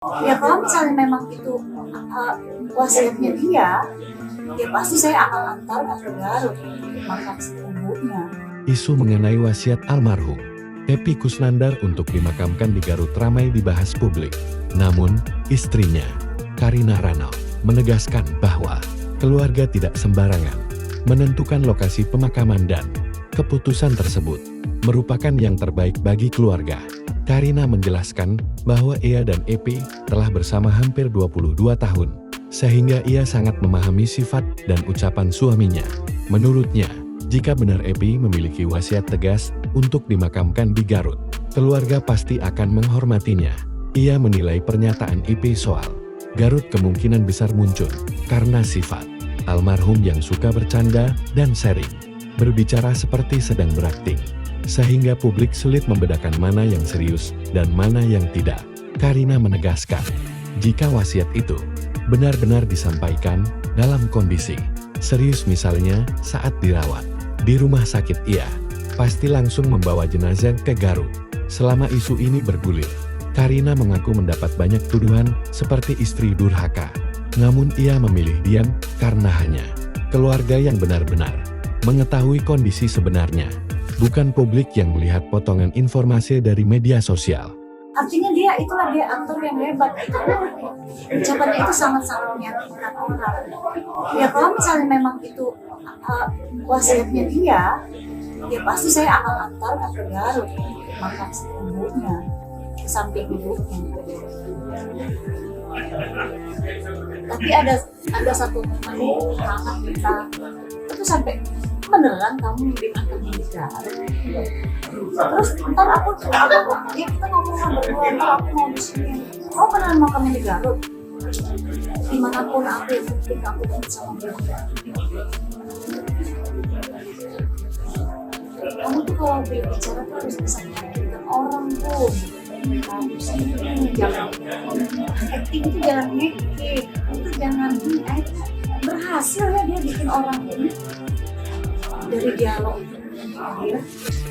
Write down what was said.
Ya kalau misalnya memang itu, wasiatnya dia, ya pasti saya akan antarkan ke Garut untuk makam ibunya. Isu mengenai wasiat almarhum Epy Kusnandar untuk dimakamkan di Garut ramai dibahas publik. Namun, istrinya, Karina Ranau, menegaskan bahwa keluarga tidak sembarangan menentukan lokasi pemakaman dan keputusan tersebut merupakan yang terbaik bagi keluarga. Karina menjelaskan bahwa ia dan Epy telah bersama hampir 22 tahun, sehingga ia sangat memahami sifat dan ucapan suaminya. Menurutnya, jika benar Epy memiliki wasiat tegas untuk dimakamkan di Garut, keluarga pasti akan menghormatinya. Ia menilai pernyataan Epy soal Garut kemungkinan besar muncul karena sifat almarhum yang suka bercanda dan sharing, berbicara seperti sedang berakting, sehingga publik sulit membedakan mana yang serius dan mana yang tidak. Karina menegaskan, jika wasiat itu benar-benar disampaikan dalam kondisi serius, misalnya saat dirawat di rumah sakit, ia pasti langsung membawa jenazah ke Garut. Selama isu ini bergulir, Karina mengaku mendapat banyak tuduhan seperti istri durhaka. Namun ia memilih diam karena hanya keluarga yang benar-benar mengetahui kondisi sebenarnya, bukan publik yang melihat potongan informasi dari media sosial. Artinya itulah dia aktor yang hebat. Ucapannya itu sangat-sangat meyakinkan orang. Ya kalau misalnya memang itu, wasiatnya dia, ya pasti saya akan antarkan ke Garut untuk makam ibunya, ke samping ibunya. Tapi ada satu momen hangat kita itu sampai, beneran kamu dimakan di Garut? Terus ntar ya kita ngomong berdua, ntar aku mau di sini. Oh beneran makamnya di Garut? Dimanapun aku yang penting aku sama dia. Kamu tuh kalau berbicara tuh harus bisa meyakinkan orang tuh. Kamu sih jangan acting, itu jangan ngekik, itu jangan berhasil ya dia bikin orang ini dari dialog dia.